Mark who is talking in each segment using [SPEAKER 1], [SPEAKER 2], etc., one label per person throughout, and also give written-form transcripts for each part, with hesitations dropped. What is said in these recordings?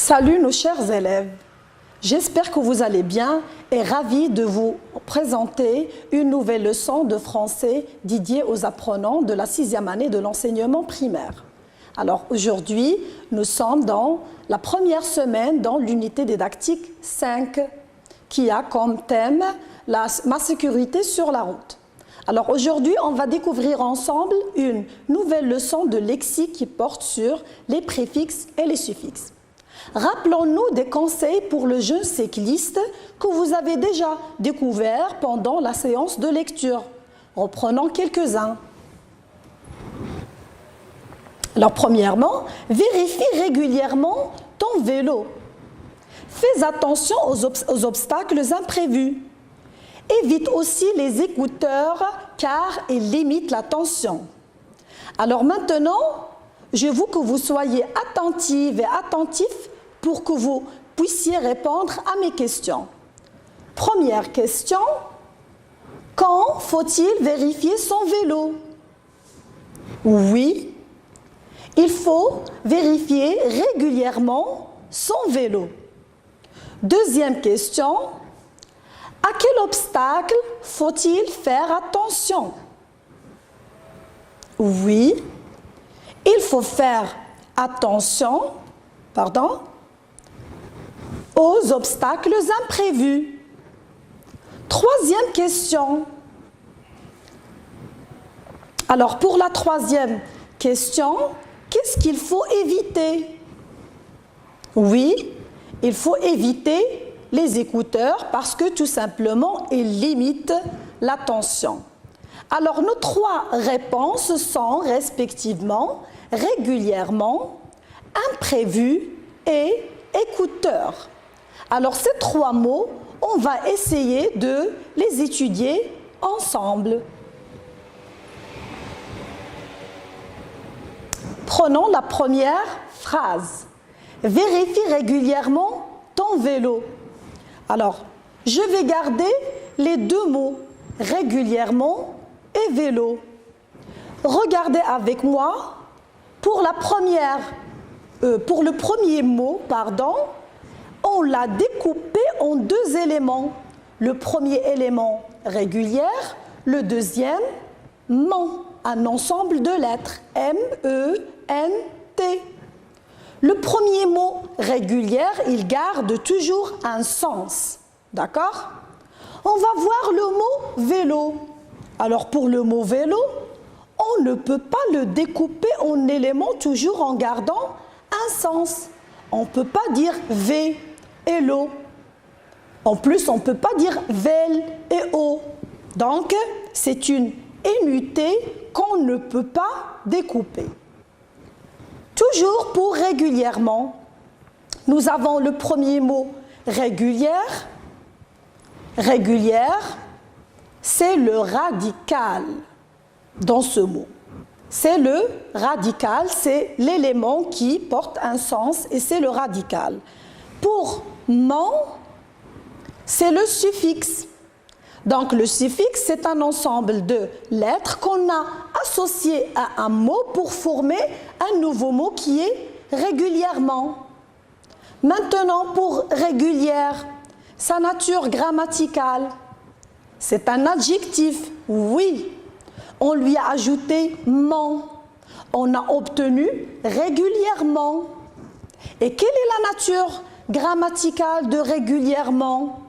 [SPEAKER 1] Salut nos chers élèves, j'espère que vous allez bien et ravi de vous présenter une nouvelle leçon de français dédiée aux apprenants de la 6e année de l'enseignement primaire. Alors aujourd'hui, nous sommes dans la première semaine dans l'unité didactique 5 qui a comme thème ma sécurité sur la route. Alors aujourd'hui, on va découvrir ensemble une nouvelle leçon de lexique qui porte sur les préfixes et les suffixes. Rappelons-nous des conseils pour le jeune cycliste que vous avez déjà découverts pendant la séance de lecture. Reprenons quelques-uns. Alors premièrement, vérifie régulièrement ton vélo. Fais attention aux obstacles imprévus. Évite aussi les écouteurs car ils limitent la tension. Alors maintenant, je veux que vous soyez attentives et attentifs pour que vous puissiez répondre à mes questions. Première question, quand faut-il vérifier son vélo? Oui, il faut vérifier régulièrement son vélo. Deuxième question, à quel obstacle faut-il faire attention? Oui, il faut faire attention, aux obstacles imprévus. Troisième question. Alors pour la troisième question, qu'est-ce qu'il faut éviter? Oui, il faut éviter les écouteurs parce que tout simplement, ils limitent la tension. Alors nos trois réponses sont respectivement régulièrement, imprévu et écouteur. Alors ces trois mots, on va essayer de les étudier ensemble. Prenons la première phrase. Vérifie régulièrement ton vélo. Alors, je vais garder les deux mots, régulièrement et vélo. Regardez avec moi, pour le premier mot, on l'a découpé en deux éléments. Le premier élément régulière, le deuxième ment, un ensemble de lettres, M-E-N-T. Le premier mot régulière, il garde toujours un sens, d'accord? On va voir le mot vélo. Alors pour le mot vélo, on ne peut pas le découper en éléments toujours en gardant un sens. On ne peut pas dire V et l'O. En plus, on ne peut pas dire vel et O. Donc, c'est une unité qu'on ne peut pas découper. Toujours pour régulièrement, nous avons le premier mot régulière. Régulière, c'est le radical dans ce mot. C'est le radical, c'est l'élément qui porte un sens et c'est le radical. Pour ment, c'est le suffixe. Donc le suffixe, c'est un ensemble de lettres qu'on a associées à un mot pour former un nouveau mot qui est régulièrement. Maintenant, pour régulière, sa nature grammaticale, c'est un adjectif, oui. On lui a ajouté ment. On a obtenu régulièrement. Et quelle est la nature grammaticale de régulièrement?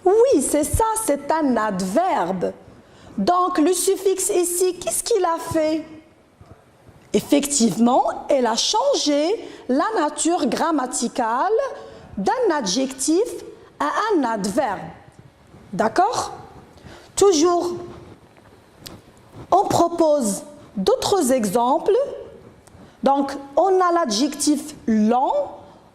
[SPEAKER 1] Oui, c'est ça, c'est un adverbe. Donc le suffixe ici, qu'est-ce qu'il a fait? Effectivement, elle a changé la nature grammaticale d'un adjectif à un adverbe. D'accord? Toujours, on propose d'autres exemples. Donc, on a l'adjectif lent,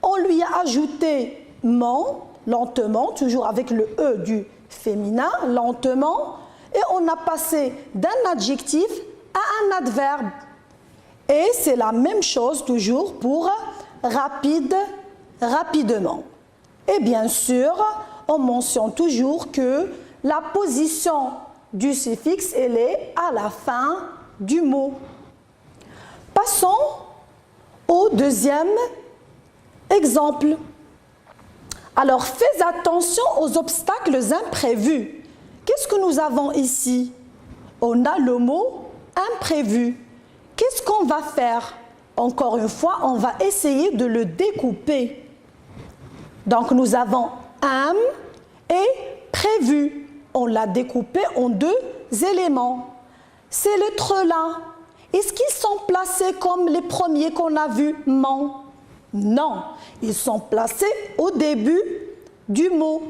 [SPEAKER 1] on lui a ajouté ment, lentement, toujours avec le E du féminin, lentement, et on a passé d'un adjectif à un adverbe. Et c'est la même chose toujours pour rapide, rapidement. Et bien sûr, on mentionne toujours que la position du suffixe, elle est à la fin du mot. Passons au deuxième Exemple. Alors, fais attention aux obstacles imprévus. Qu'est-ce que nous avons ici? On a le mot imprévu. Qu'est-ce qu'on va faire? Encore une fois, on va essayer de le découper. Donc, nous avons am et prévu. On l'a découpé en deux éléments. Ces lettres-là, est-ce qu'ils sont placés comme les premiers qu'on a vus? Non, ils sont placés au début du mot.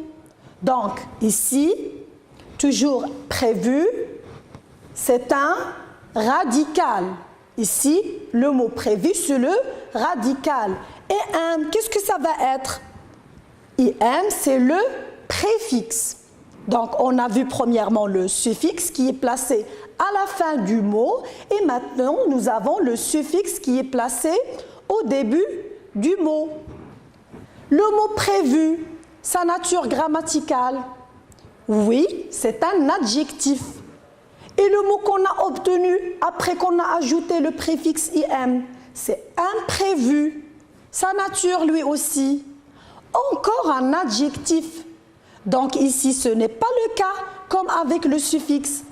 [SPEAKER 1] Donc, ici, toujours prévu, c'est un radical. Ici, le mot prévu, c'est le radical. Et am, qu'est-ce que ça va être? IM, c'est le préfixe. Donc, on a vu premièrement le suffixe qui est placé à la fin du mot. Et maintenant, nous avons le suffixe qui est placé au début du mot. Le mot prévu, sa nature grammaticale. Oui, c'est un adjectif. Et le mot qu'on a obtenu après qu'on a ajouté le préfixe IM, c'est imprévu. Sa nature, lui aussi. Encore un adjectif. Donc ici, ce n'est pas le cas comme avec le suffixe.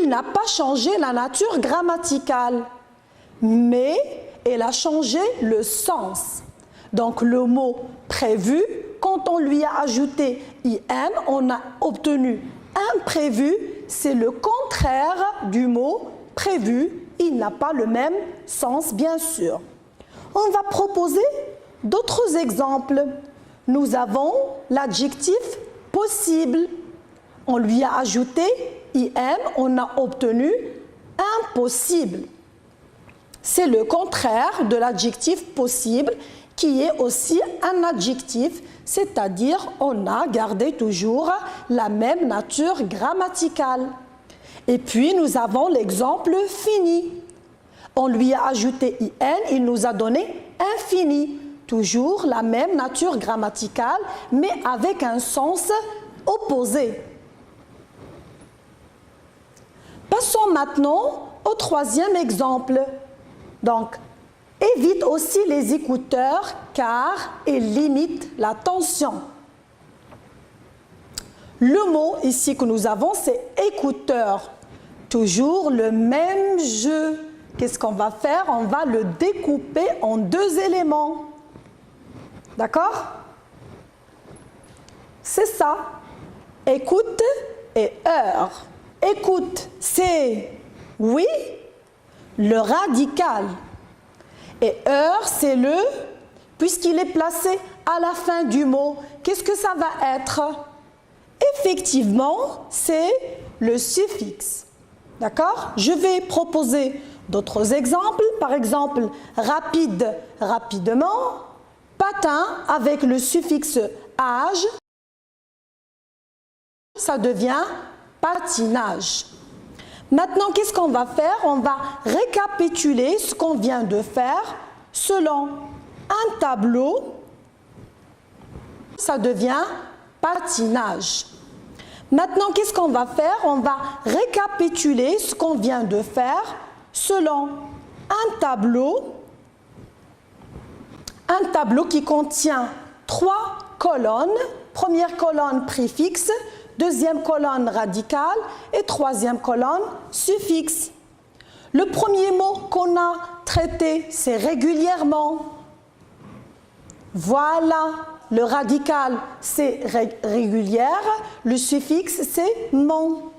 [SPEAKER 1] Il n'a pas changé la nature grammaticale, mais il a changé le sens. Donc le mot prévu, quand on lui a ajouté IM, on a obtenu imprévu, c'est le contraire du mot prévu. Il n'a pas le même sens, bien sûr. On va proposer d'autres exemples. Nous avons l'adjectif possible. On lui a ajouté IM, on a obtenu impossible. C'est le contraire de l'adjectif possible qui est aussi un adjectif, c'est-à-dire on a gardé toujours la même nature grammaticale. Et puis nous avons l'exemple fini. On lui a ajouté IN, il nous a donné infini. Toujours la même nature grammaticale, mais avec un sens opposé. Passons maintenant au troisième exemple. Donc, évite aussi les écouteurs car ils limitent la tension. Le mot ici que nous avons, c'est écouteur. Toujours le même jeu. Qu'est-ce qu'on va faire? On va le découper en deux éléments. D'accord? C'est ça. Écoute et heure. Écoute, c'est oui, le radical. Et heure, c'est le, puisqu'il est placé à la fin du mot, qu'est-ce que ça va être? Effectivement, c'est le suffixe. D'accord? Je vais proposer d'autres exemples. Par exemple, rapide, rapidement. Patin avec le suffixe age, ça devient patinage. Maintenant, qu'est-ce qu'on va faire? On va récapituler ce qu'on vient de faire selon un tableau, ça devient patinage. Maintenant, qu'est-ce qu'on va faire? On va récapituler ce qu'on vient de faire selon un tableau qui contient 3 colonnes. Première colonne préfixe, deuxième colonne radicale et troisième colonne suffixe. Le premier mot qu'on a traité, c'est régulièrement. Voilà, le radical, c'est régulière, le suffixe, c'est mon.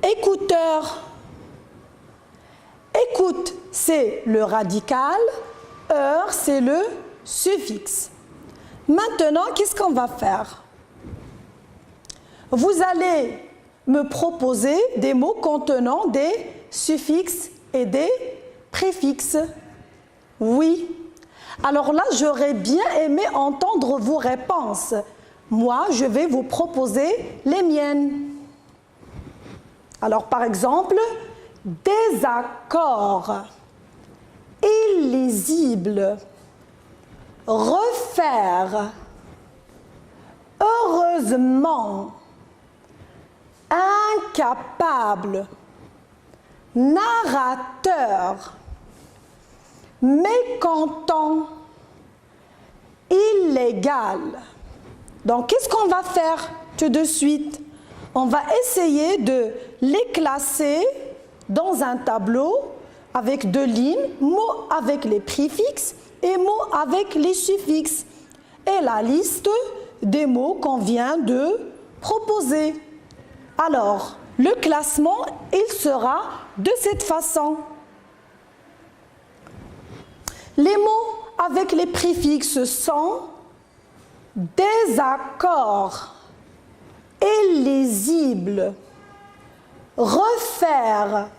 [SPEAKER 1] Écouteur. Écoute, c'est le radical, heure, c'est le suffixe. Maintenant, qu'est-ce qu'on va faire? Vous allez me proposer des mots contenant des suffixes et des préfixes. Oui. Alors là, j'aurais bien aimé entendre vos réponses. Moi, je vais vous proposer les miennes. Alors, par exemple, désaccord, illisible, refaire, heureusement, incapable, narrateur, mécontent, illégal. Donc, qu'est-ce qu'on va faire tout de suite? On va essayer de les classer dans un tableau avec 2 lignes, mots avec les préfixes et mots avec les suffixes. Et la liste des mots qu'on vient de proposer. Alors, le classement, il sera de cette façon. Les mots avec les préfixes sont désaccord, illisible, refaire,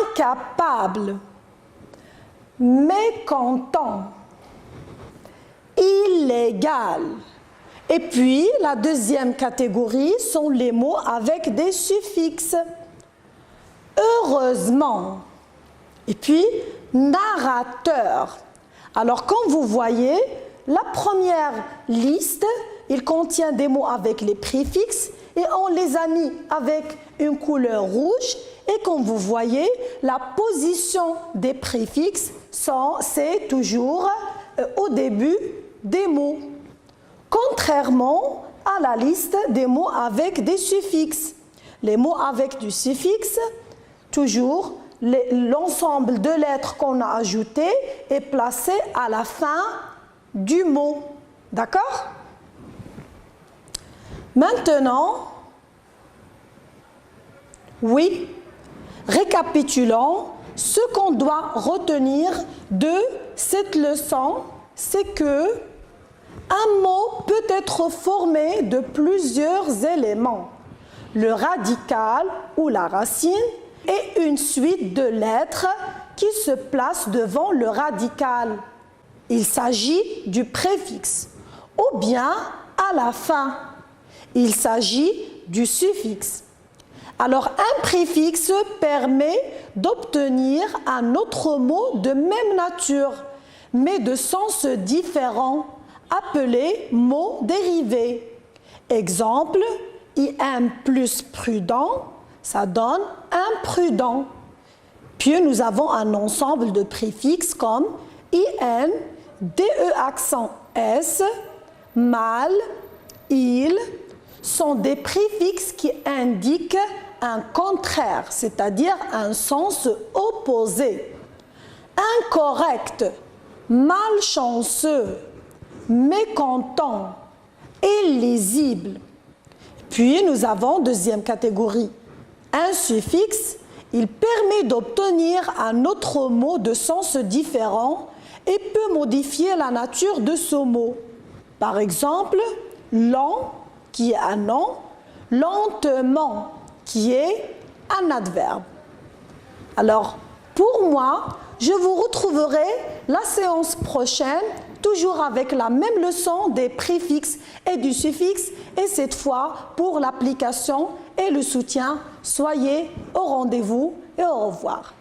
[SPEAKER 1] incapable, mécontent, illégal. Et puis, la deuxième catégorie sont les mots avec des suffixes. Heureusement. Et puis, narrateur. Alors, comme vous voyez, la première liste, il contient des mots avec les préfixes et on les a mis avec une couleur rouge. Et comme vous voyez, la position des préfixes, c'est toujours au début des mots. Contrairement à la liste des mots avec des suffixes. Les mots avec du suffixe, toujours l'ensemble de lettres qu'on a ajoutées est placé à la fin du mot. D'accord? Maintenant, oui, récapitulons, ce qu'on doit retenir de cette leçon, c'est que un mot peut être formé de plusieurs éléments. Le radical ou la racine est une suite de lettres qui se placent devant le radical. Il s'agit du préfixe. Ou bien, à la fin, il s'agit du suffixe. Alors, un préfixe permet d'obtenir un autre mot de même nature, mais de sens différent, appelé mot dérivé. Exemple, IM plus prudent, ça donne imprudent. Puis nous avons un ensemble de préfixes comme IN, DE accent S, mal, il, sont des préfixes qui indiquent un contraire, c'est-à-dire un sens opposé. Incorrect, malchanceux, mécontent, illisible. Puis nous avons deuxième catégorie, un suffixe, il permet d'obtenir un autre mot de sens différent et peut modifier la nature de ce mot. Par exemple, lent, qui est un nom, lentement, qui est un adverbe. Alors, pour moi, je vous retrouverai la séance prochaine, toujours avec la même leçon des préfixes et du suffixe, et cette fois pour l'application et le soutien. Soyez au rendez-vous et au revoir.